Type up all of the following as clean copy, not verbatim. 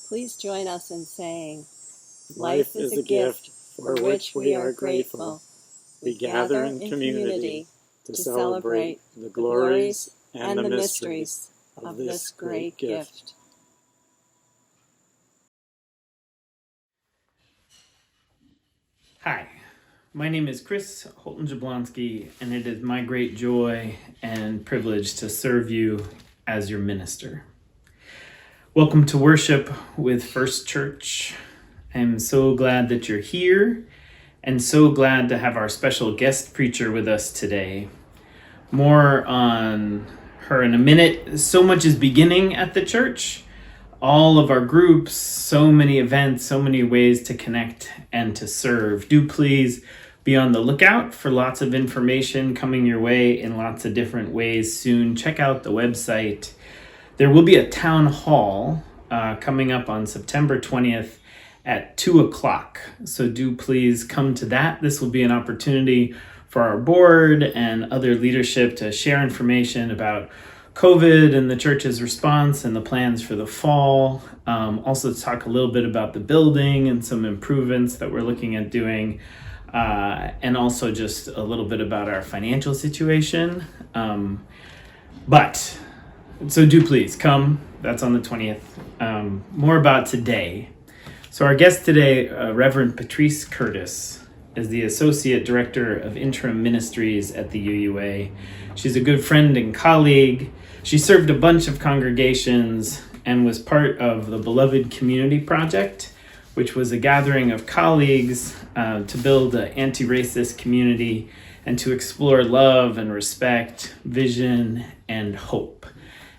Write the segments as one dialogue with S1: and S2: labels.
S1: Please join us in saying,
S2: Life is a gift for which we are grateful. We gather in community to celebrate the glories and the mysteries of this great gift.
S3: Hi, my name is Chris Holton Jablonski, and it is my great joy and privilege to serve you as your minister. Welcome to worship with First Church. I'm so glad that you're here and so glad to have our special guest preacher with us today. More on her in a minute. So much is beginning at the church. All of our groups, so many events, so many ways to connect and to serve. Do please be on the lookout for lots of information coming your way in lots of different ways soon. Check out the website. There will be a town hall coming up on September 20th at 2 o'clock. So do please come to that. This will be an opportunity for our board and other leadership to share information about COVID and the church's response and the plans for the fall. Also to talk a little bit about the building and some improvements that we're looking at doing. And also just a little bit about our financial situation. So do please come. That's on the 20th. More about today. So our guest today, Reverend Patrice Curtis, is the Associate Director of Interim Ministries at the UUA. She's a good friend and colleague. She served a bunch of congregations and was part of the Beloved Community Project, which was a gathering of colleagues to build an anti-racist community and to explore love and respect, vision, and hope.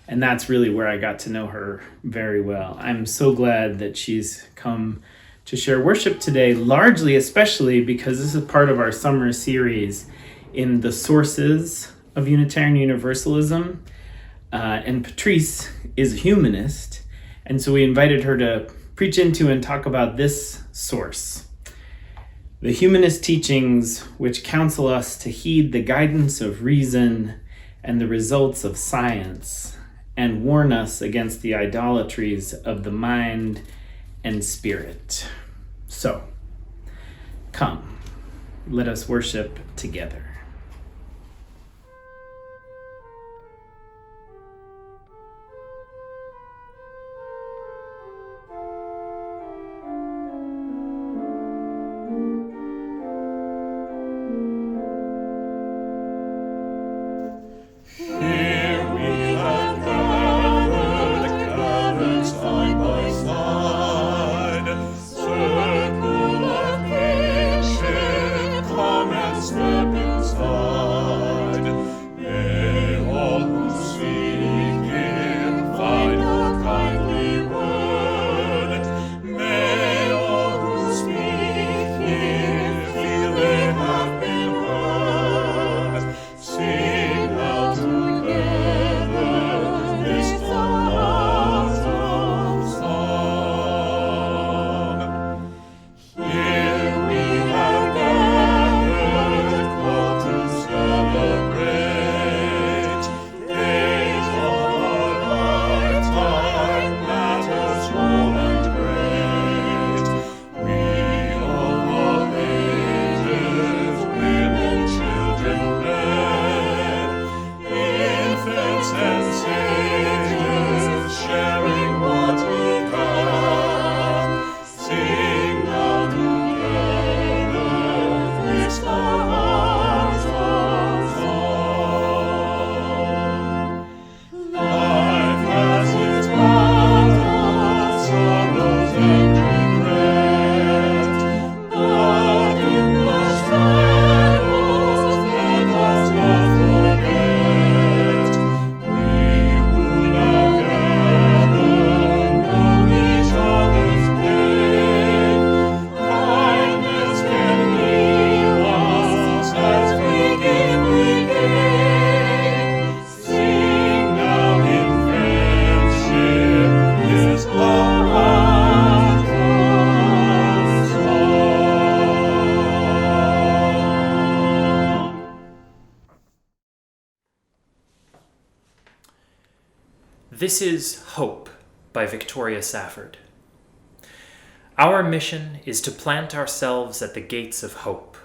S3: And that's really where I got to know her very well. I'm so glad that she's come to share worship today, largely especially because this is part of our summer series in the sources of Unitarian Universalism. And Patrice is a humanist, and so we invited her to preach into and talk about this source. The humanist teachings which counsel us to heed the guidance of reason and the results of science, and warn us against the idolatries of the mind and spirit. So, come, let us worship together.
S4: This is Hope by Victoria Safford. Our mission is to plant ourselves at the gates of hope,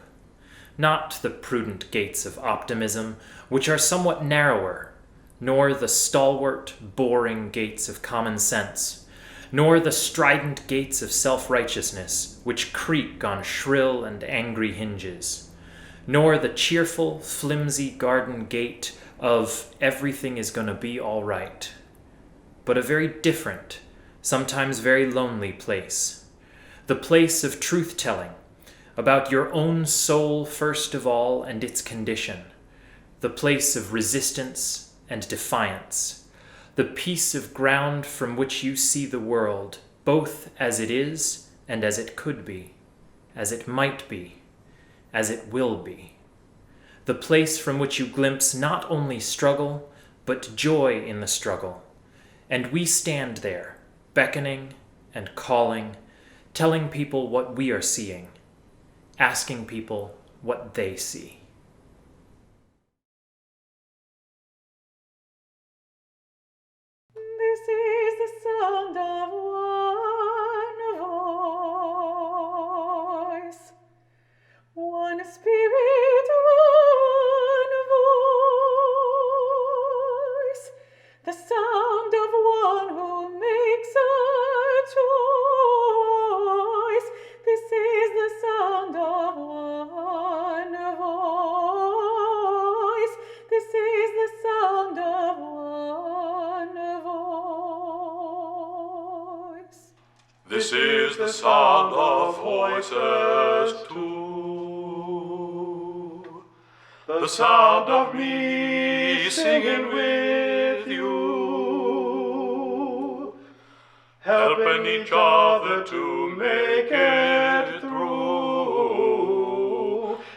S4: not the prudent gates of optimism, which are somewhat narrower, nor the stalwart, boring gates of common sense, nor the strident gates of self-righteousness, which creak on shrill and angry hinges, nor the cheerful, flimsy garden gate of everything is going to be all right, but a very different, sometimes very lonely place, the place of truth-telling, about your own soul first of all and its condition, the place of resistance and defiance, the piece of ground from which you see the world, both as it is and as it could be, as it might be, as it will be, the place from which you glimpse not only struggle, but joy in the struggle, and we stand there, beckoning and calling, telling people what we are seeing, asking people what they see.
S5: This is the sound of one voice, one spirit, one voice, the sound of one who makes a choice. This is the sound of one voice. This is the sound of one voice.
S6: This is the sound of voices too. The sound of me singing with you, helping each other to make it through.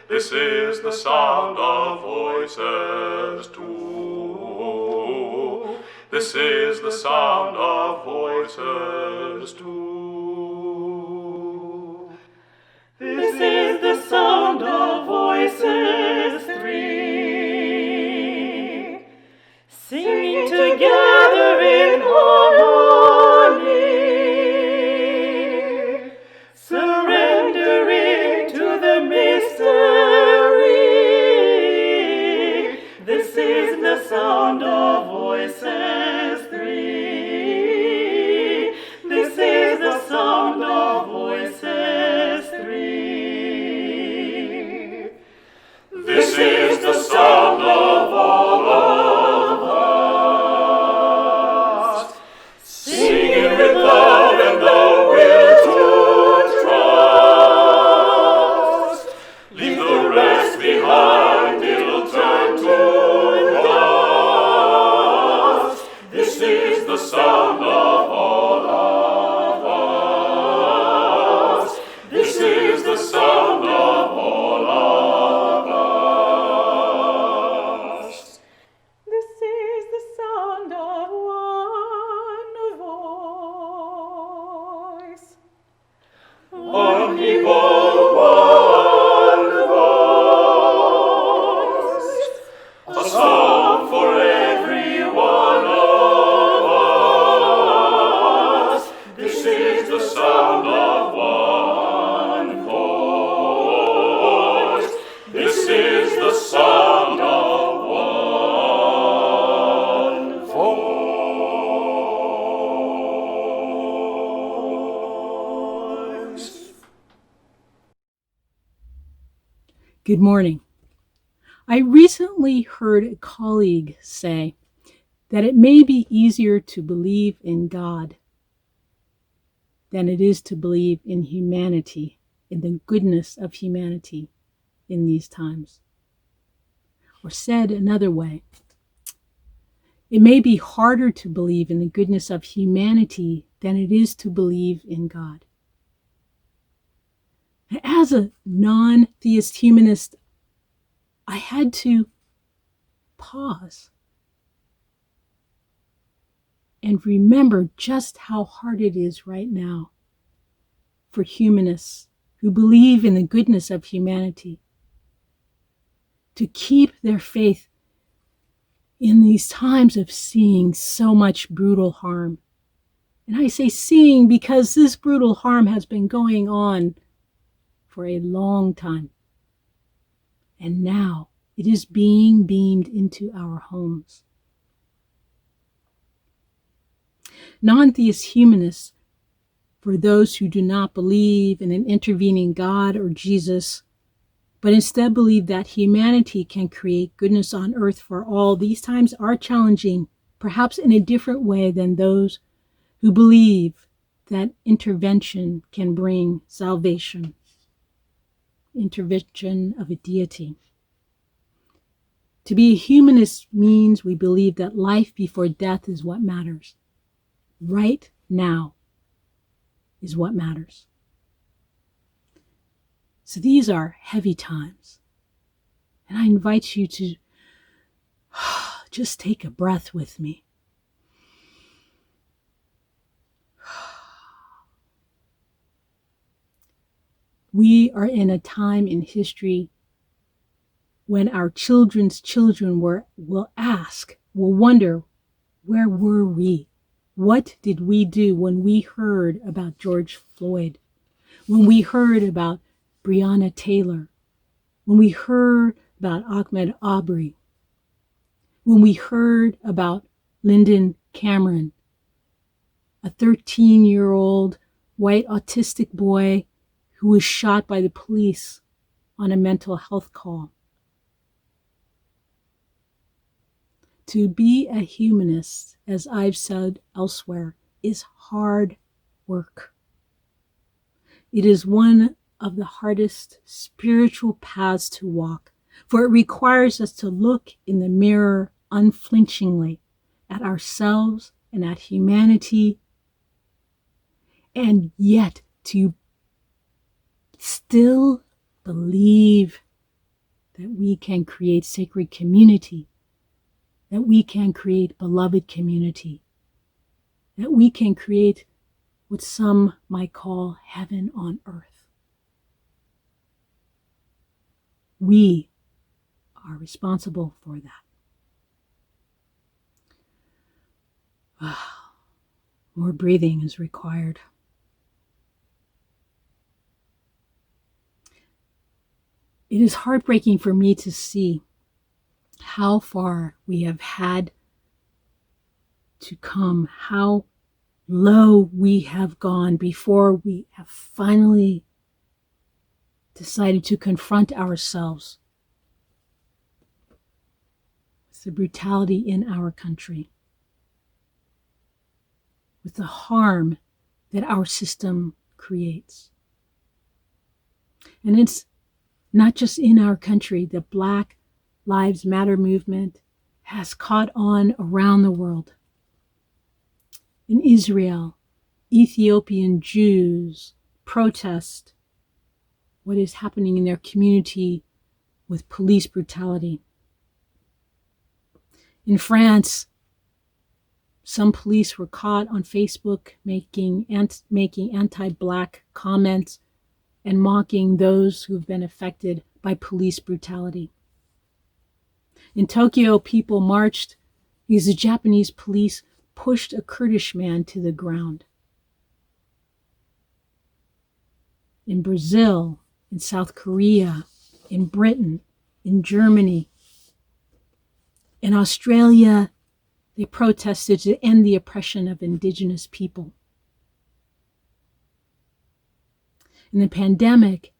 S6: This is the sound of voices too. This is the sound of voices too.
S5: This is the sound of voices three, singing together in harmony, surrendering to the mystery. This is the sound of voices three. This is the sound of voices three.
S6: This is the sound of all of us, singing with love and the will to trust. Leave the rest behind, it'll turn to dust. This is the sound of all of us. This is the sound of all of us.
S5: This is the sound of one voice.
S6: One people, one voice. A song for every one of us. This is the sound of one voice. This is the sound of one voice.
S7: Good morning. I recently heard a colleague say that it may be easier to believe in God than it is to believe in humanity, in the goodness of humanity in these times. Or said another way, it may be harder to believe in the goodness of humanity than it is to believe in God. As a non-theist humanist, I had to pause and remember just how hard it is right now for humanists who believe in the goodness of humanity to keep their faith in these times of seeing so much brutal harm And I say seeing because this brutal harm has been going on for a long time. And now it is being beamed into our homes. Non-theist humanists, for those who do not believe in an intervening God or Jesus, but instead believe that humanity can create goodness on earth for all, these times are challenging, perhaps in a different way than those who believe that intervention can bring salvation, intervention of a deity. To be a humanist means we believe that life before death is what matters. Right now is what matters. So these are heavy times. And I invite you to just take a breath with me. We are in a time in history when our children's children will wonder, where were we? What did we do when we heard about George Floyd? When we heard about Breonna Taylor? When we heard about Ahmaud Arbery? When we heard about Lyndon Cameron, a 13-year-old white autistic boy who was shot by the police on a mental health call? To be a humanist, as I've said elsewhere, is hard work. It is one of the hardest spiritual paths to walk, for it requires us to look in the mirror unflinchingly at ourselves and at humanity, and yet to still believe that we can create sacred community, that we can create beloved community, that we can create what some might call heaven on earth. We are responsible for that. More breathing is required. It is heartbreaking for me to see how far we have had to come, how low we have gone before we have finally decided to confront ourselves with the brutality in our country, with the harm that our system creates. And it's not just in our country. The Black Lives Matter movement has caught on around the world. In Israel, Ethiopian Jews protest what is happening in their community with police brutality. In France, some police were caught on Facebook making anti-Black comments and mocking those who have been affected by police brutality. In Tokyo, people marched because the Japanese police pushed a Kurdish man to the ground. In Brazil, in South Korea, in Britain, in Germany, in Australia, they protested to end the oppression of Indigenous people. And the pandemic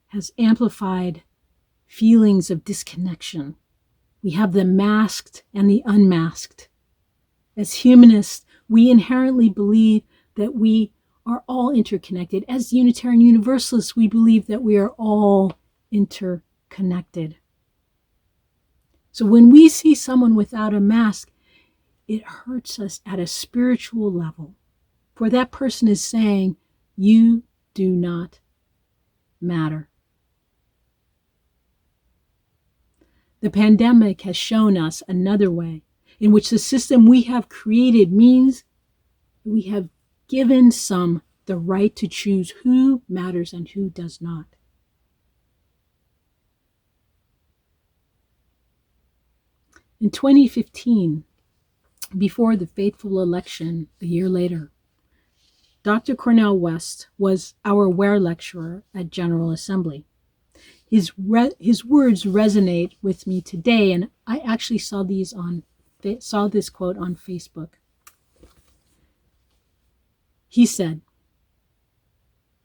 S7: has amplified feelings of disconnection. We have the masked and the unmasked. As humanists, we inherently believe that we are all interconnected. As Unitarian Universalists, we believe that we are all interconnected. So when we see someone without a mask, it hurts us at a spiritual level. For that person is saying, you do not matter. The pandemic has shown us another way in which the system we have created means we have given some the right to choose who matters and who does not. In 2015, before the fateful election a year later. Dr. Cornel West was our Ware lecturer at General Assembly. His words resonate with me today, and I actually saw this quote on Facebook. He said,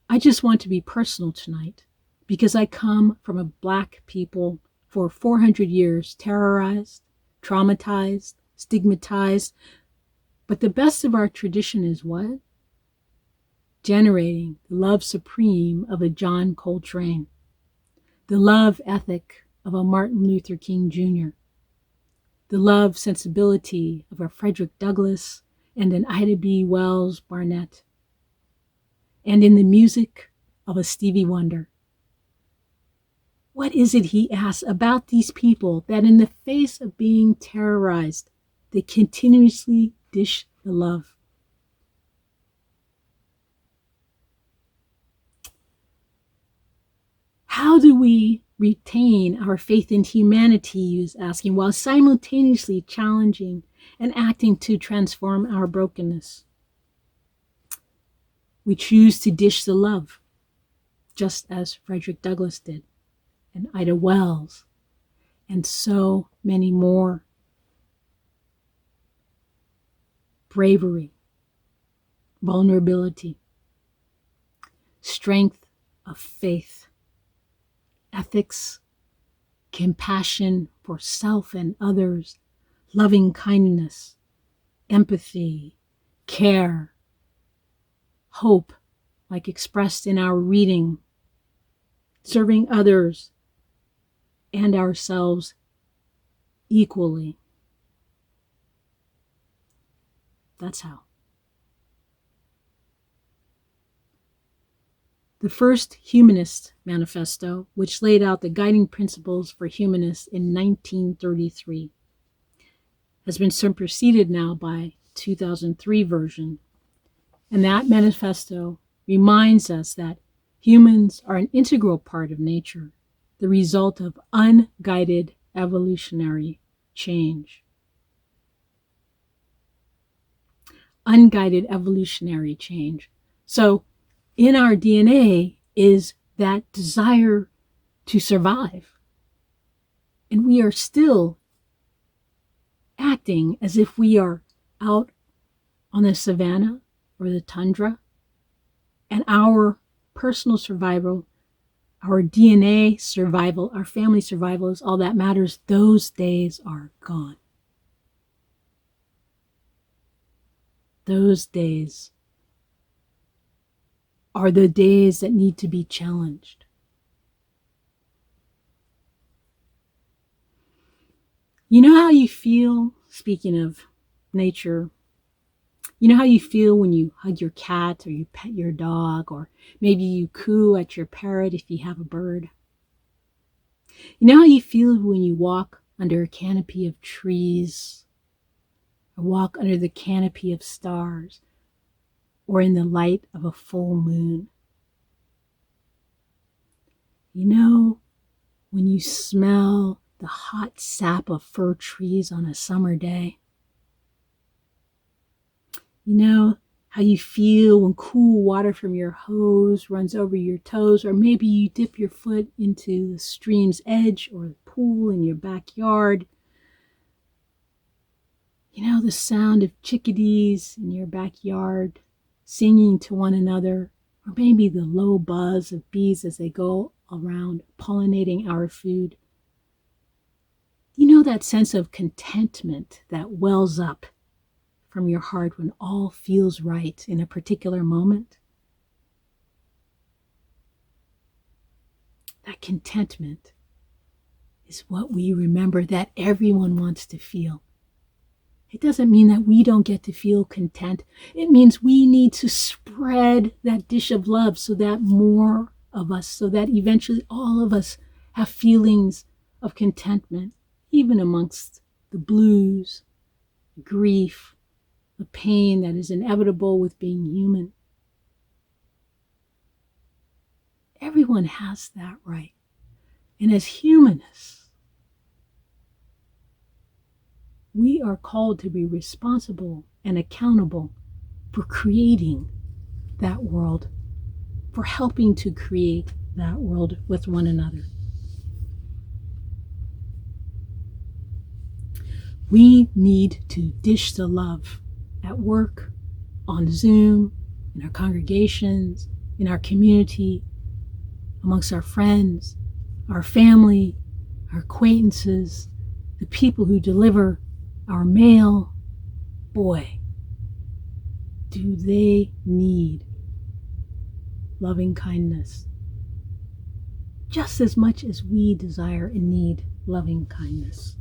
S7: "I just want to be personal tonight because I come from a Black people for 400 years terrorized, traumatized, stigmatized, but the best of our tradition is what? Generating the love supreme of a John Coltrane, the love ethic of a Martin Luther King Jr., the love sensibility of a Frederick Douglass and an Ida B. Wells Barnett, and in the music of a Stevie Wonder. What is it," he asks, "about these people that in the face of being terrorized, they continuously dish the love?" How do we retain our faith in humanity, he was asking, while simultaneously challenging and acting to transform our brokenness? We choose to dish the love, just as Frederick Douglass did, and Ida Wells, and so many more. Bravery, vulnerability, strength of faith, ethics, compassion for self and others, loving kindness, empathy, care, hope, like expressed in our reading, serving others and ourselves equally. That's how. The first Humanist Manifesto, which laid out the guiding principles for humanists in 1933, has been superseded now by 2003 version. And that manifesto reminds us that humans are an integral part of nature, the result of unguided evolutionary change. Unguided evolutionary change. So in our DNA is that desire to survive. And we are still acting as if we are out on the savannah or the tundra, and our personal survival, our DNA survival, our family survival is all that matters. Those days are gone. Those days are the days that need to be challenged. You know how you feel, speaking of nature, you know how you feel when you hug your cat or you pet your dog, or maybe you coo at your parrot if you have a bird. You know how you feel when you walk under a canopy of trees, or walk under the canopy of stars, or in the light of a full moon. You know when you smell the hot sap of fir trees on a summer day. You know how you feel when cool water from your hose runs over your toes, or maybe you dip your foot into the stream's edge or the pool in your backyard. You know the sound of chickadees in your backyard singing to one another, or maybe the low buzz of bees as they go around pollinating our food. You know that sense of contentment that wells up from your heart when all feels right in a particular moment? That contentment is what we remember that everyone wants to feel. It doesn't mean that we don't get to feel content. It means we need to spread that dish of love so that more of us, so that eventually all of us have feelings of contentment, even amongst the blues, grief, the pain that is inevitable with being human. Everyone has that right. And as humanists, we are called to be responsible and accountable for creating that world, for helping to create that world with one another. We need to dish the love at work, on Zoom, in our congregations, in our community, amongst our friends, our family, our acquaintances, the people who deliver our mail. Boy, do they need loving kindness just as much as we desire and need loving kindness.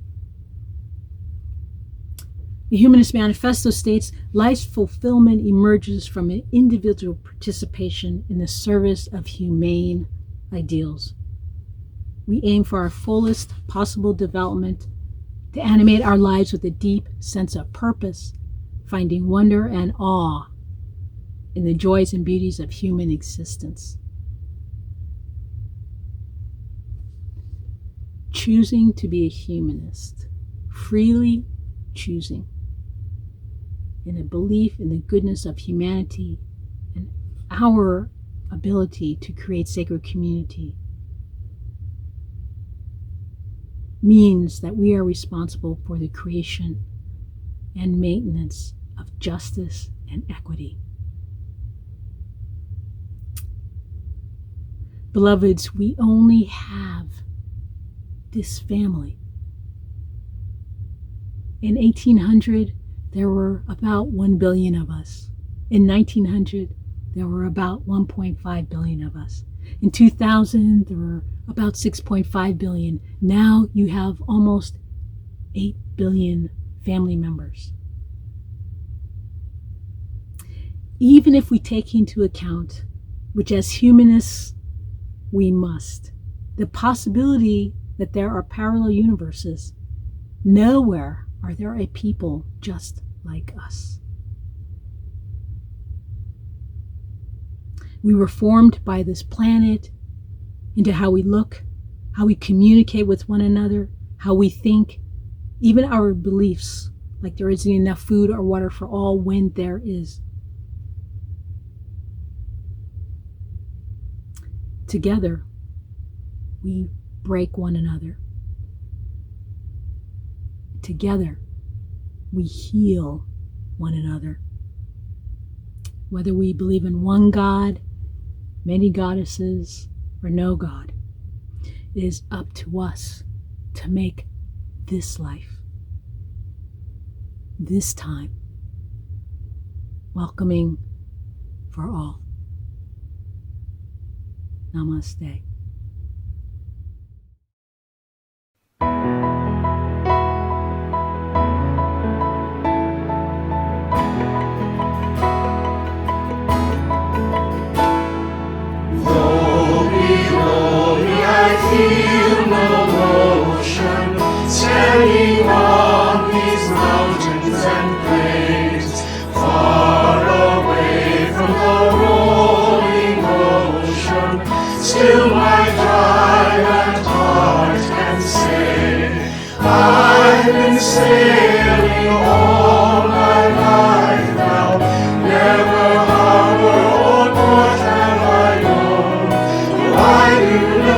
S7: The Humanist Manifesto states, life's fulfillment emerges from an individual participation in the service of humane ideals. We aim for our fullest possible development, to animate our lives with a deep sense of purpose, finding wonder and awe in the joys and beauties of human existence. Choosing to be a humanist, freely choosing, in a belief in the goodness of humanity and our ability to create sacred community, means that we are responsible for the creation and maintenance of justice and equity. Beloveds, we only have this family. In 1800, there were about 1 billion of us. In 1900, there were about 1.5 billion of us. In 2000, there were about 6.5 billion. Now you have almost 8 billion family members. Even if we take into account, which as humanists we must, the possibility that there are parallel universes, nowhere are there a people just like us. We were formed by this planet into how we look, how we communicate with one another, how we think, even our beliefs, like there isn't enough food or water for all when there is. Together, we break one another. Together, we heal one another. Whether we believe in one God, many goddesses, or no God, it is up to us to make this life, this time, welcoming for all. Namaste.
S6: Feel no motion, standing on these mountains and plains, far away from the rolling ocean. Still my giant heart can say, I've been sailing all my life now, never harbor or port have I known. Why do the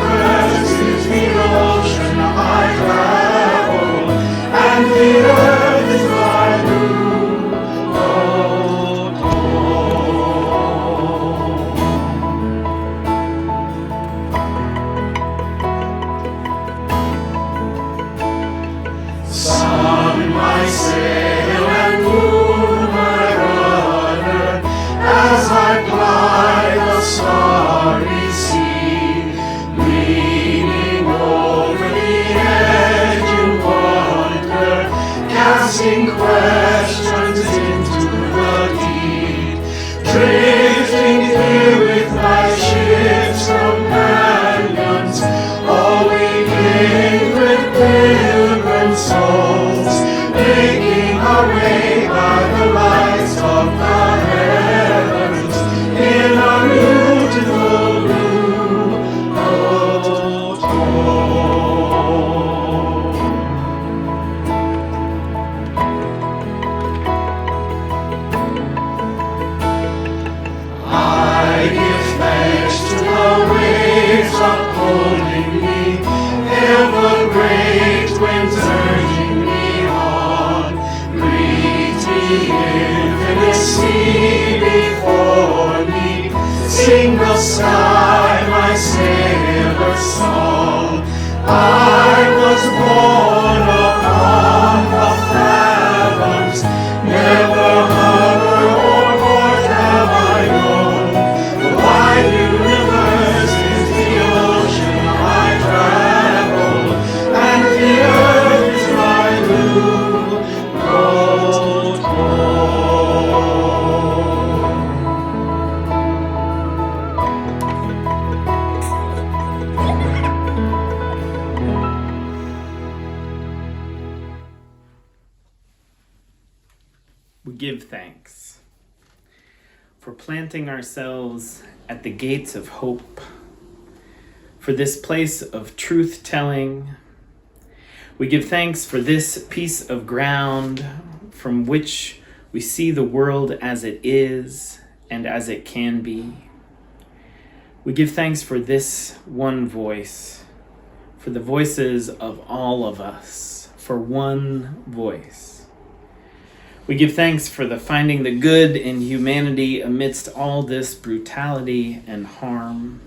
S6: ocean I travel, and the earth is my new home. Sun my sail and moon my rudder, as I ply the starry sea, leaning over the edge in wonder, casting questions into the deep, drifting here with my ship's companions, all we kindred pilgrim souls, making our way by the lights of the heavens, in our beautiful blue boat home. single sigh my sailor song. I was born upon the fathoms, never harbor or port have I known. The wide universe is the ocean I travel, and the earth is my blue boat home.
S3: We give thanks for planting ourselves at the gates of hope, for this place of truth-telling. We give thanks for this piece of ground from which we see the world as it is and as it can be. We give thanks for this one voice, for the voices of all of us, for one voice. We give thanks for the finding the good in humanity amidst all this brutality and harm,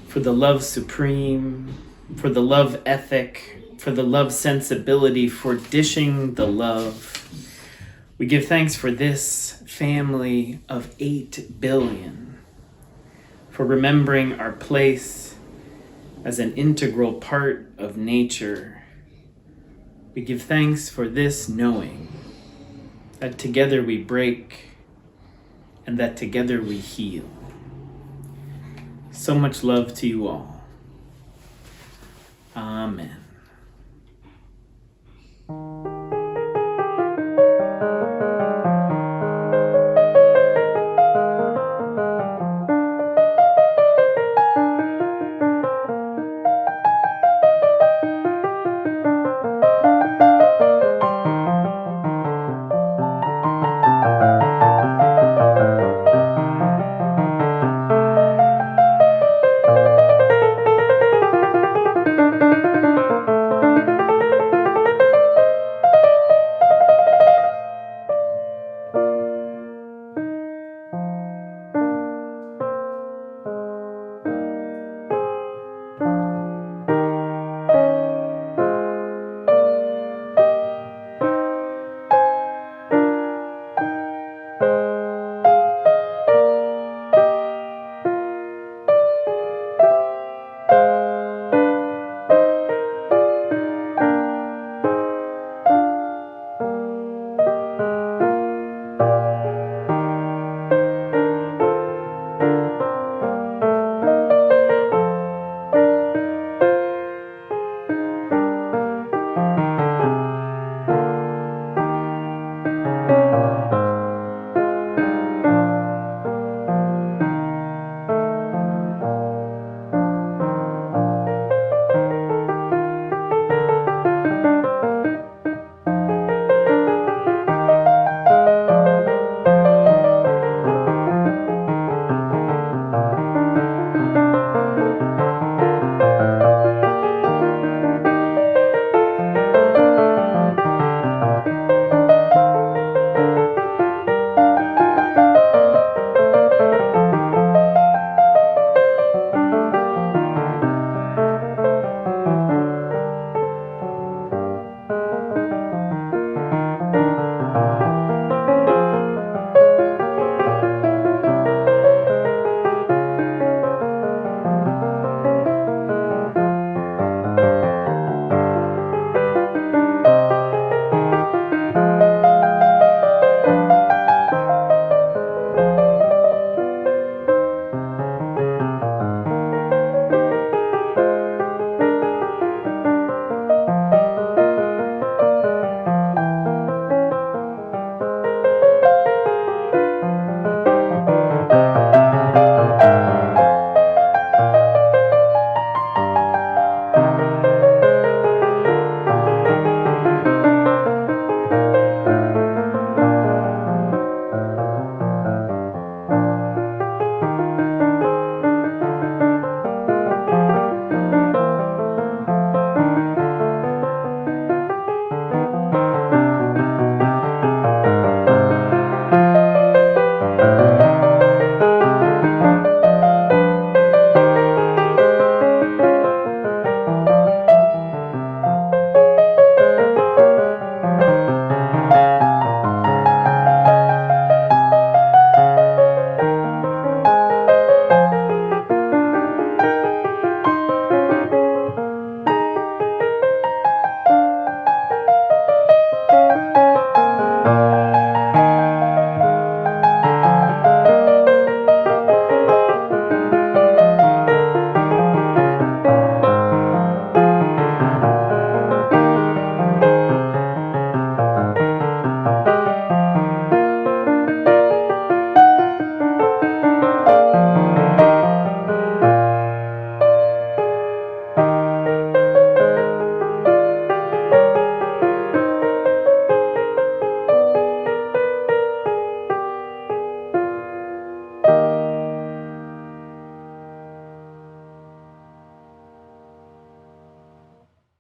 S3: for the love supreme, for the love ethic, for the love sensibility, for dishing the love. We give thanks for this family of 8 billion, for remembering our place as an integral part of nature. We give thanks for this knowing that together we break and that together we heal. So much love to you all. Amen.